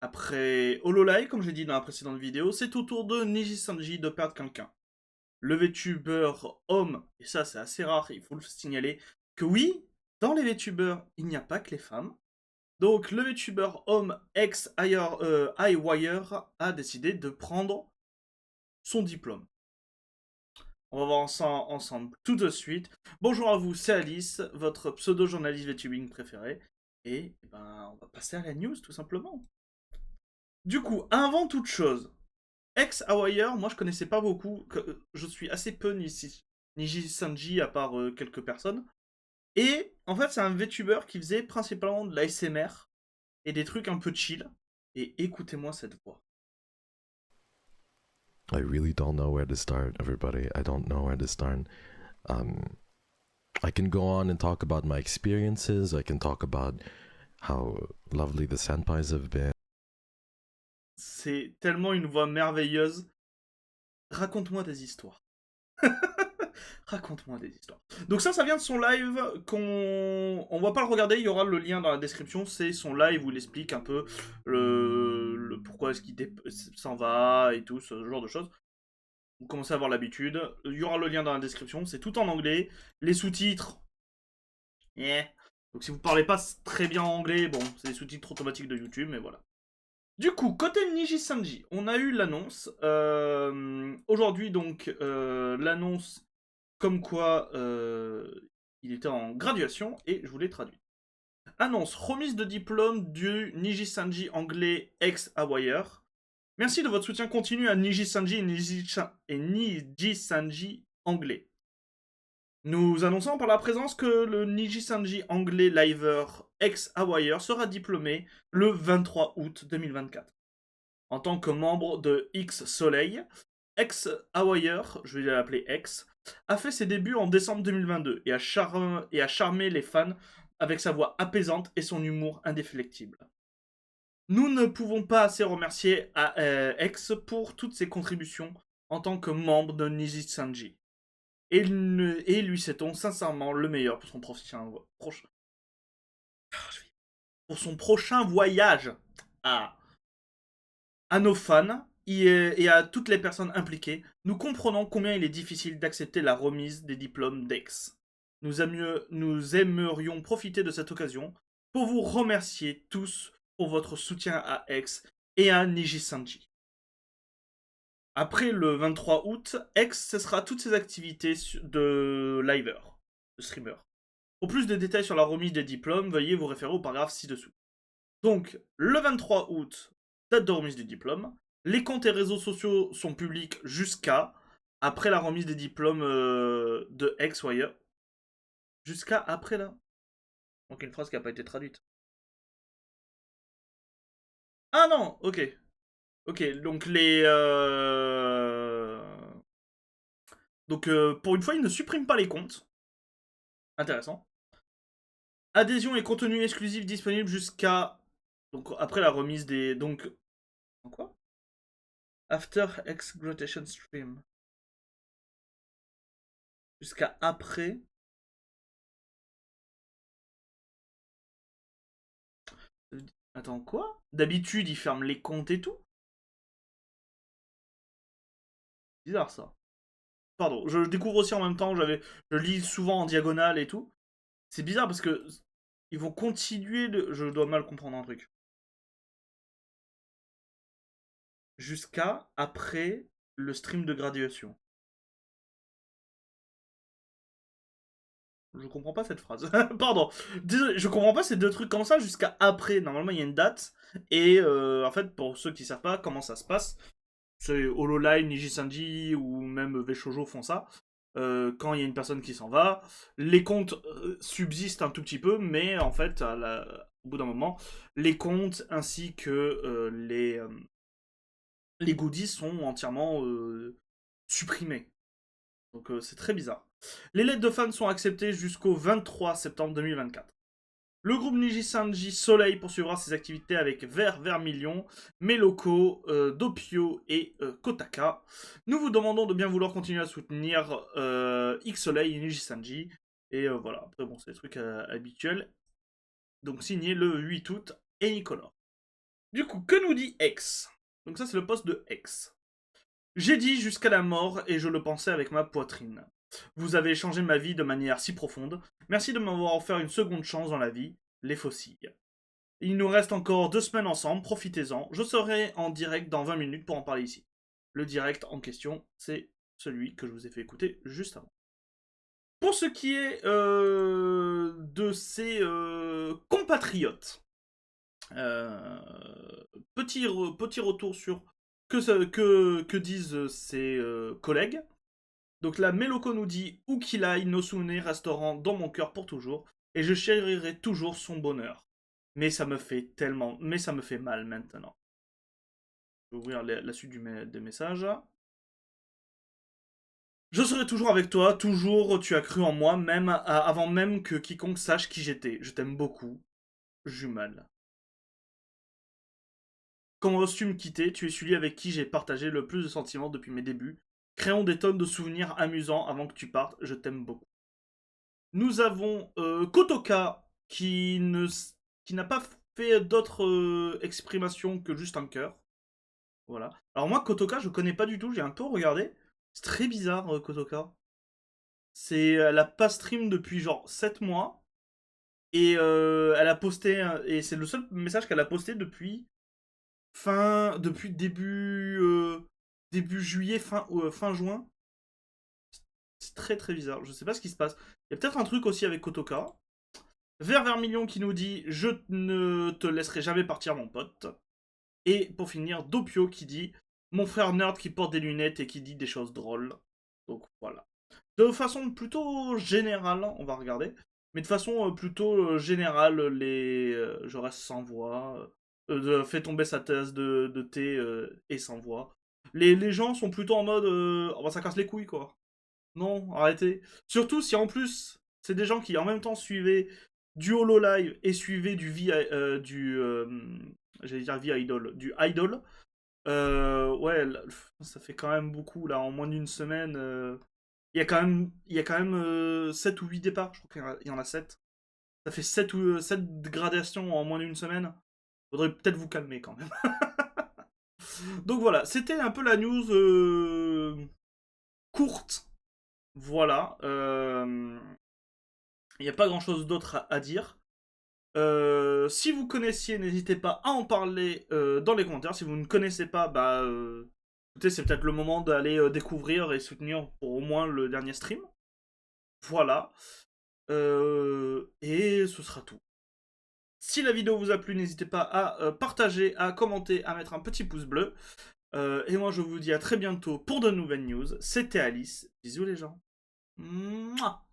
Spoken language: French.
Après Hololive, comme j'ai dit dans la précédente vidéo, c'est au tour de Niji Sanji de perdre quelqu'un. Le VTuber homme, et ça c'est assez rare, il faut le signaler, que oui, dans les VTubers, il n'y a pas que les femmes. Donc le VTuber homme ex-Highwire a décidé de prendre son diplôme. On va voir ça ensemble tout de suite. Bonjour à vous, c'est Alice, votre pseudo-journaliste VTubing préféré. Et ben, on va passer à la news tout simplement. Du coup, avant toute chose, ex-Hawaiier, moi je connaissais pas beaucoup, je suis assez peu Niji Sanji à part quelques personnes. Et en fait, c'est un VTuber qui faisait principalement de l'ASMR et des trucs un peu chill. Et écoutez-moi cette voix. I really don't know where to start, everybody. I don't know where to start. Um, I can go on and talk about my experiences. I can talk about how lovely the senpais have been. C'est tellement une voix merveilleuse. Raconte-moi des histoires. Raconte-moi des histoires. Donc ça vient de son live on va pas le regarder, il y aura le lien dans la description. C'est son live où il explique un peu pourquoi est-ce qu'il s'en va et tout, ce genre de choses. Vous commencez à avoir l'habitude. Il y aura le lien dans la description. C'est tout en anglais. Les sous-titres, yeah. Donc si vous parlez pas très bien anglais, bon, c'est des sous-titres automatiques de YouTube, mais voilà. Du coup, côté Niji Sanji, on a eu l'annonce. Aujourd'hui, donc, l'annonce comme quoi il était en graduation et je vous l'ai traduit. Annonce remise de diplôme du Niji Sanji anglais ex-Hawaiier. Merci de votre soutien continu à Niji Sanji et Niji Sanji anglais. Nous annonçons par la présence que le Niji Sanji anglais liver ex-Hawaiier sera diplômé le 23 août 2024. En tant que membre de X Soleil, ex-Hawaiier, je vais l'appeler X, a fait ses débuts en décembre 2022 et a charmé les fans avec sa voix apaisante et son humour indéflectible. Nous ne pouvons pas assez remercier X pour toutes ses contributions en tant que membre de Niji Sanji. Et lui souhaitons sincèrement le meilleur pour son prochain voyage à, à nos fans et à toutes les personnes impliquées. Nous comprenons combien il est difficile d'accepter la remise des diplômes d'Ex. Nous aimerions profiter de cette occasion pour vous remercier tous pour votre soutien à X et à Niji Sanji. Après le 23 août, X cessera toutes ses activités de liver, de streamer. Pour plus de détails sur la remise des diplômes, veuillez vous référer au paragraphe ci-dessous. Donc, le 23 août, date de remise des diplômes. Les comptes et réseaux sociaux sont publics jusqu'à après la remise des diplômes de X-Wire. Jusqu'à après là. Donc une phrase qui n'a pas été traduite. Ah non, ok. Ok, donc pour une fois, ils ne suppriment pas les comptes. Intéressant. Adhésion et contenu exclusif disponible jusqu'à... Donc après la remise des... Donc... Quoi? After X-Graduation Stream. Jusqu'à après... Attends, quoi? D'habitude, ils ferment les comptes et tout? Bizarre ça. Pardon, je découvre aussi en même temps, je lis souvent en diagonale et tout. C'est bizarre parce que ils vont continuer de... Je dois mal comprendre un truc. Jusqu'à après le stream de graduation. Je comprends pas cette phrase. Pardon. Désolé, je comprends pas ces deux trucs comme ça jusqu'à après. Normalement, il y a une date. Et en fait, pour ceux qui savent pas comment ça se passe, c'est Hololive, Niji Sanji ou même Veshojo font ça. Quand il y a une personne qui s'en va, les comptes subsistent un tout petit peu, mais en fait, au bout d'un moment, les comptes ainsi que les goodies sont entièrement supprimés. Donc c'est très bizarre. Les lettres de fans sont acceptées jusqu'au 23 septembre 2024. Le groupe Niji Sanji Soleil poursuivra ses activités avec Vermilion, Meloko, Doppio et Kotaka. Nous vous demandons de bien vouloir continuer à soutenir X Soleil et Niji Sanji. Et voilà, après bon, c'est des trucs habituels. Donc signé le 8 août et Nicolas. Du coup, que nous dit X? Donc ça, c'est le post de X. J'ai dit jusqu'à la mort et je le pensais avec ma poitrine. Vous avez changé ma vie de manière si profonde. Merci de m'avoir offert une seconde chance dans la vie. Les fossiles. Il nous reste encore 2 semaines ensemble, profitez-en. Je serai en direct dans 20 minutes pour en parler ici. Le direct en question, c'est celui que je vous ai fait écouter juste avant. Pour ce qui est de ses compatriotes, petit retour sur que disent ses collègues. Donc là, Meloko nous dit « Où qu'il aille, nos souvenirs resteront dans mon cœur pour toujours, et je chérirai toujours son bonheur. » Mais ça me fait tellement... Mais ça me fait mal maintenant. Je vais ouvrir la suite des messages. Je serai toujours avec toi, toujours tu as cru en moi, même avant même que quiconque sache qui j'étais. Je t'aime beaucoup. Jumelle. Quand tu me quittais, tu es celui avec qui j'ai partagé le plus de sentiments depuis mes débuts. Créons des tonnes de souvenirs amusants avant que tu partes, je t'aime beaucoup. Nous avons Kotoka qui n'a pas fait d'autres exprimations que juste un cœur. Voilà. Alors moi, Kotoka, je connais pas du tout, j'ai un peu regardé. C'est très bizarre, Kotoka. Elle a pas stream depuis genre 7 mois. Et elle a posté, et c'est le seul message qu'elle a posté depuis depuis début juillet, fin juin. C'est très très bizarre, je sais pas ce qui se passe. Il y a peut-être un truc aussi avec Kotoka. Vermillon qui nous dit « Je ne te laisserai jamais partir mon pote ». Et pour finir, Dopio qui dit « Mon frère nerd qui porte des lunettes et qui dit des choses drôles ». Donc voilà. De façon plutôt générale, on va regarder. Mais de façon plutôt générale, je reste sans voix. Fait tomber sa tasse de thé et sans voix. Les gens sont plutôt en mode oh bah ça casse les couilles quoi. Non, arrêtez. Surtout si en plus c'est des gens qui en même temps suivaient du Hololive et suivaient j'allais dire V-Idol, du Idol. Ouais, ça fait quand même beaucoup là, en moins d'une semaine. Il y a quand même 7 ou 8 départs, je crois qu'il y en a 7. Ça fait 7 gradations en moins d'une semaine. Faudrait peut-être vous calmer quand même. Donc voilà, c'était un peu la news courte. Voilà. Il n'y a pas grand chose d'autre à dire. Si vous connaissiez, n'hésitez pas à en parler dans les commentaires. Si vous ne connaissez pas, bah écoutez, c'est peut-être le moment d'aller découvrir et soutenir pour au moins le dernier stream. Voilà. Et ce sera tout. Si la vidéo vous a plu, n'hésitez pas à partager, à commenter, à mettre un petit pouce bleu. Et moi, je vous dis à très bientôt pour de nouvelles news. C'était Alice. Bisous les gens. Mouah.